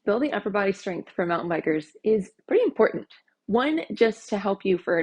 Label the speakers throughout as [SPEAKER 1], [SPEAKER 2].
[SPEAKER 1] building upper body strength for mountain bikers is pretty important. One, just to help you for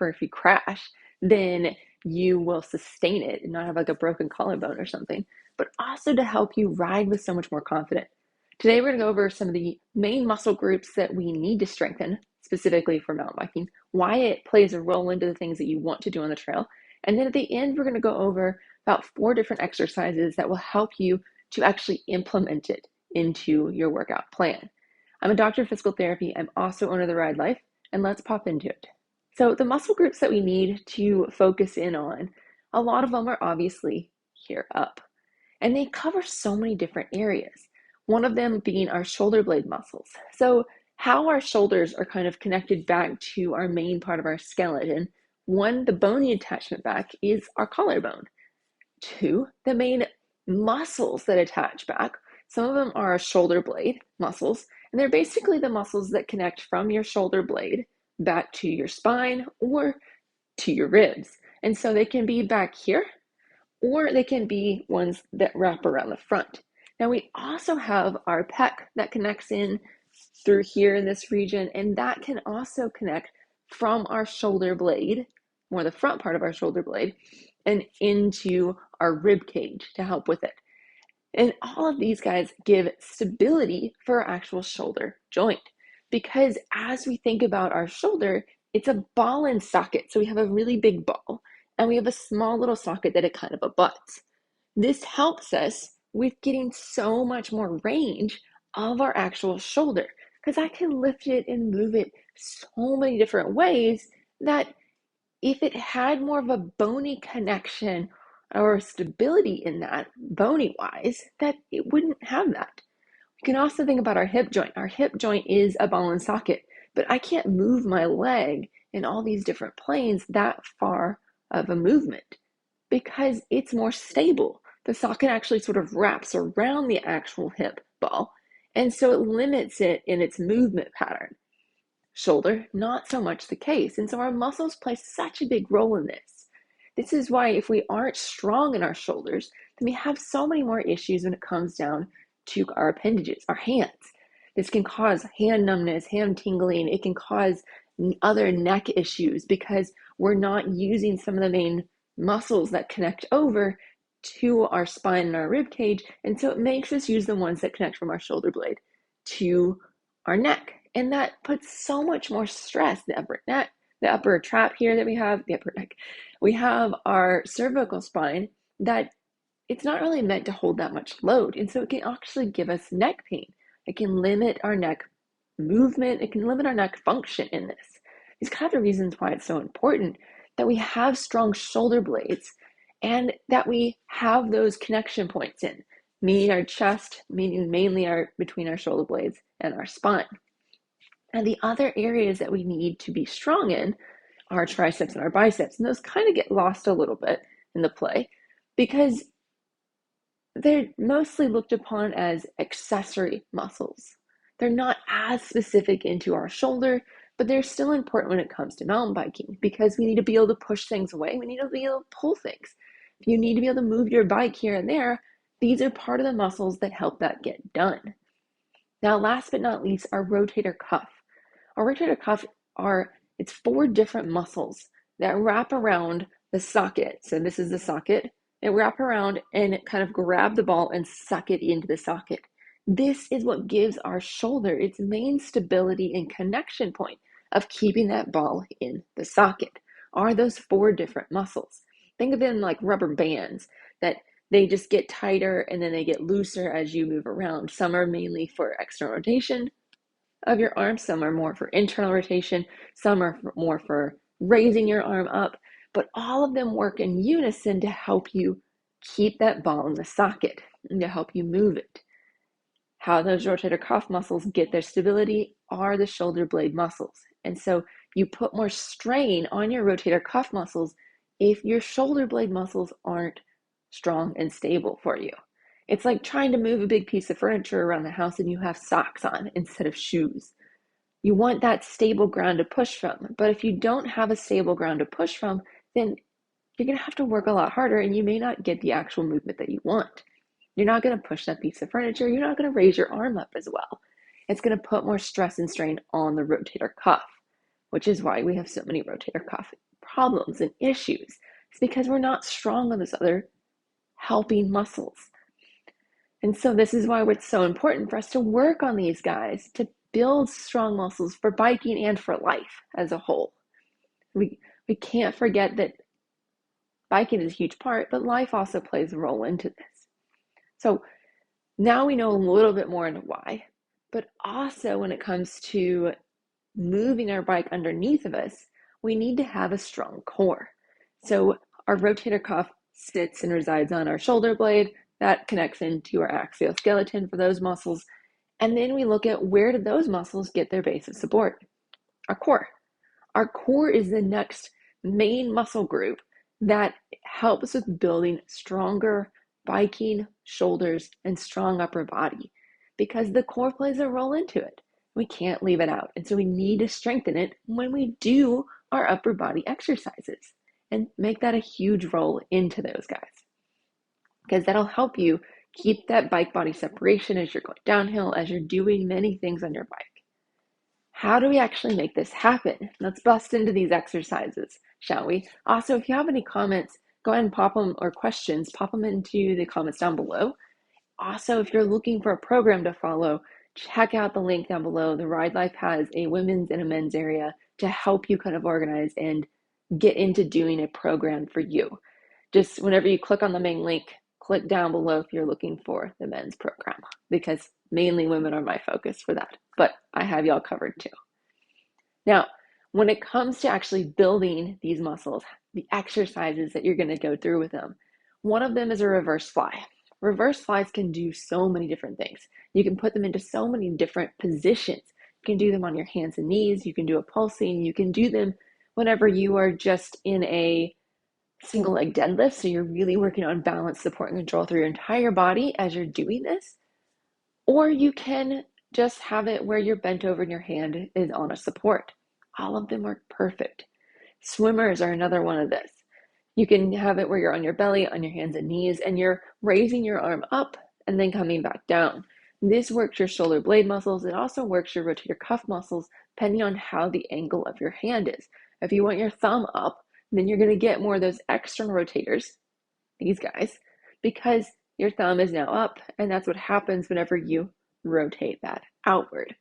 [SPEAKER 1] if you crash, then you will sustain it and not have like a broken collarbone or something, but also to help you ride with so much more confidence. Today, we're going to go over some of the main muscle groups that we need to strengthen specifically for mountain biking, why it plays a role into the things that you want to do on the trail. And then at the end, we're going to go over about 4 different exercises that will help you to actually implement it into your workout plan. I'm a doctor of physical therapy. I'm also owner of the Ride Life, and let's pop into it. So the muscle groups that we need to focus in on, a lot of them are obviously here up, and they cover so many different areas. One of them being our shoulder blade muscles. So how our shoulders are kind of connected back to our main part of our skeleton. One, the bony attachment back is our collarbone. Two, the main muscles that attach back. Some of them are shoulder blade muscles, and they're basically the muscles that connect from your shoulder blade back to your spine or to your ribs. And so they can be back here, or they can be ones that wrap around the front. Now we also have our pec that connects in through here in this region, and that can also connect from our shoulder blade, more the front part of our shoulder blade, and into our rib cage to help with it. And all of these guys give stability for our actual shoulder joint, because as we think about our shoulder, it's a ball and socket. So we have a really big ball and we have a small little socket that it kind of abuts. This helps us with getting so much more range of our actual shoulder, because I can lift it and move it so many different ways that if it had more of a bony connection or stability in that, bony wise, that it wouldn't have that. We can also think about our hip joint. Our hip joint is a ball and socket, but I can't move my leg in all these different planes that far of a movement because it's more stable. The socket actually sort of wraps around the actual hip ball, and so it limits it in its movement pattern. Shoulder, not so much the case. And so our muscles play such a big role in this. This is why if we aren't strong in our shoulders, then we have so many more issues when it comes down to our appendages, our hands. This can cause hand numbness, hand tingling. It can cause other neck issues because we're not using some of the main muscles that connect over to our spine and our rib cage. And so it makes us use the ones that connect from our shoulder blade to our neck. And that puts so much more stress, the upper neck, the upper trap here that we have, the upper neck. We have our cervical spine that it's not really meant to hold that much load. And so it can actually give us neck pain. It can limit our neck movement. It can limit our neck function in this. These kind of the reasons why it's so important that we have strong shoulder blades and that we have those connection points in, meaning our chest, meaning mainly between our shoulder blades and our spine. And the other areas that we need to be strong in are our triceps and our biceps. And those kind of get lost a little bit in the play because they're mostly looked upon as accessory muscles. They're not as specific into our shoulder, but they're still important when it comes to mountain biking because we need to be able to push things away. We need to be able to pull things. If you need to be able to move your bike here and there, these are part of the muscles that help that get done. Now, last but not least, our rotator cuff. Our rotator cuff it's 4 different muscles that wrap around the socket. So this is the socket. It wrap around and it kind of grab the ball and suck it into the socket. This is what gives our shoulder its main stability and connection point of keeping that ball in the socket, are those 4 different muscles. Think of them like rubber bands that they just get tighter and then they get looser as you move around. Some are mainly for external rotation of your arm, some are more for internal rotation, some are more for raising your arm up, but all of them work in unison to help you keep that ball in the socket and to help you move it. How those rotator cuff muscles get their stability are the shoulder blade muscles. And so you put more strain on your rotator cuff muscles if your shoulder blade muscles aren't strong and stable for you. It's like trying to move a big piece of furniture around the house and you have socks on instead of shoes. You want that stable ground to push from, but if you don't have a stable ground to push from, then you're going to have to work a lot harder and you may not get the actual movement that you want. You're not going to push that piece of furniture. You're not going to raise your arm up as well. It's going to put more stress and strain on the rotator cuff, which is why we have so many rotator cuff problems and issues. It's because we're not strong on those other helping muscles. And so this is why it's so important for us to work on these guys to build strong muscles for biking and for life as a whole. We can't forget that biking is a huge part, but life also plays a role into this. So now we know a little bit more into why, but also when it comes to moving our bike underneath of us, we need to have a strong core. So our rotator cuff sits and resides on our shoulder blade. That connects into our axioskeleton for those muscles. And then we look at where did those muscles get their base of support? Our core. Our core is the next main muscle group that helps with building stronger biking shoulders and strong upper body because the core plays a role into it. We can't leave it out. And so we need to strengthen it when we do our upper body exercises and make that a huge role into those guys because that'll help you keep that bike body separation as you're going downhill, as you're doing many things on your bike. How do we actually make this happen? Let's bust into these exercises, shall we? Also, if you have any comments, go ahead and pop them, or questions, pop them into the comments down below. Also, if you're looking for a program to follow, check out the link down below. The Ride Life has a women's and a men's area to help you kind of organize and get into doing a program for you. Just whenever you click on the main link, click down below if you're looking for the men's program, because mainly women are my focus for that, but I have y'all covered too. Now, when it comes to actually building these muscles, the exercises that you're going to go through with them, one of them is a reverse fly. Reverse flies can do so many different things. You can put them into so many different positions. You can do them on your hands and knees. You can do a pulsing. You can do them whenever you are just in a single leg deadlift. So you're really working on balance, support, and control through your entire body as you're doing this. Or you can just have it where you're bent over and your hand is on a support. All of them work perfect. Swimmers are another one of this. You can have it where you're on your belly, on your hands and knees, and you're raising your arm up and then coming back down. This works your shoulder blade muscles. It also works your rotator cuff muscles, depending on how the angle of your hand is. If you want your thumb up, then you're going to get more of those external rotators, these guys, because your thumb is now up, and that's what happens whenever you rotate that outward.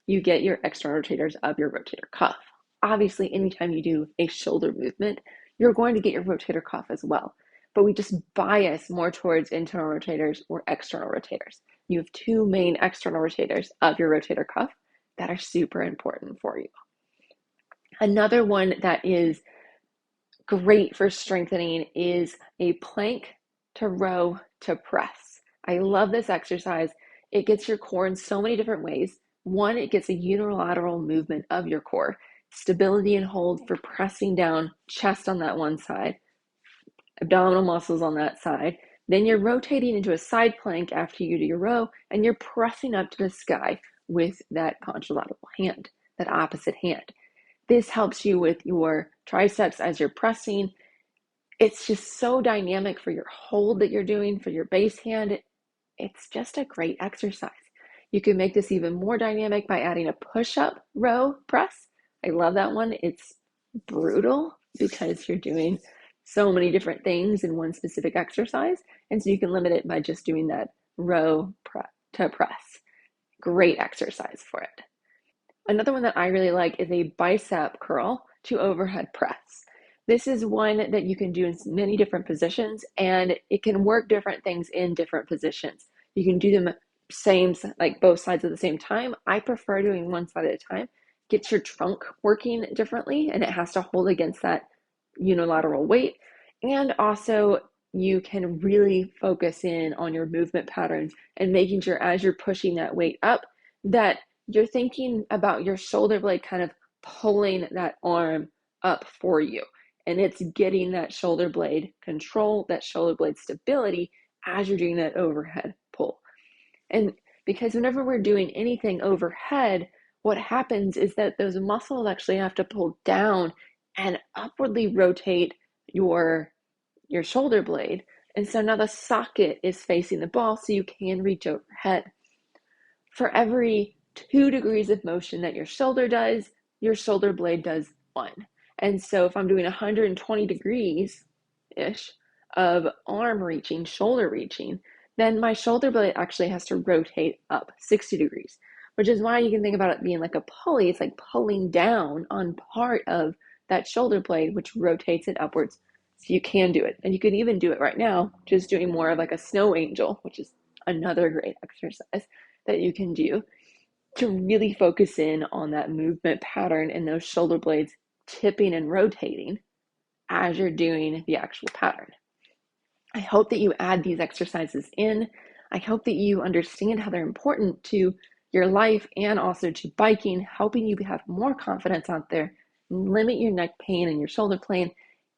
[SPEAKER 1] You get your external rotators of your rotator cuff. Obviously, anytime you do a shoulder movement, you're going to get your rotator cuff as well. But we just bias more towards internal rotators or external rotators. You have two main external rotators of your rotator cuff that are super important for you. Another one that is great for strengthening is a plank to row to press. I love this exercise. It gets your core in so many different ways. One, it gets a unilateral movement of your core, stability and hold for pressing down, chest on that one side, abdominal muscles on that side. Then you're rotating into a side plank after you do your row, and you're pressing up to the sky with that contralateral hand, that opposite hand. This helps you with your triceps as you're pressing. It's just so dynamic for your hold that you're doing, for your base hand. It's just a great exercise. You can make this even more dynamic by adding a push-up row press. I love that one. It's brutal because you're doing so many different things in one specific exercise. And so you can limit it by just doing that row to press. Great exercise for it. Another one that I really like is a bicep curl to overhead press. This is one that you can do in many different positions, and it can work different things in different positions. You can do them same, like both sides at the same time. I prefer doing one side at a time. Gets your trunk working differently, and it has to hold against that unilateral weight. And also, you can really focus in on your movement patterns and making sure as you're pushing that weight up that you're thinking about your shoulder blade kind of pulling that arm up for you. And it's getting that shoulder blade control, that shoulder blade stability as you're doing that overhead pull. And because whenever we're doing anything overhead, what happens is that those muscles actually have to pull down and upwardly rotate your shoulder blade. And so now the socket is facing the ball so you can reach overhead. For every 2 degrees of motion that your shoulder does, your shoulder blade does 1. And so if I'm doing 120 degrees-ish of arm reaching, shoulder reaching, then my shoulder blade actually has to rotate up 60 degrees, which is why you can think about it being like a pulley. It's like pulling down on part of that shoulder blade, which rotates it upwards. So you can do it. And you could even do it right now, just doing more of like a snow angel, which is another great exercise that you can do to really focus in on that movement pattern and those shoulder blades tipping and rotating as you're doing the actual pattern. I hope that you add these exercises in. I hope that you understand how they're important to your life and also to biking, helping you have more confidence out there, limit your neck pain and your shoulder pain,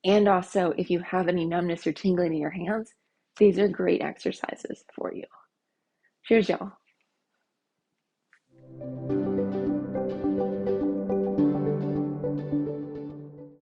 [SPEAKER 1] and also if you have any numbness or tingling in your hands, these are great exercises for you. Cheers, y'all.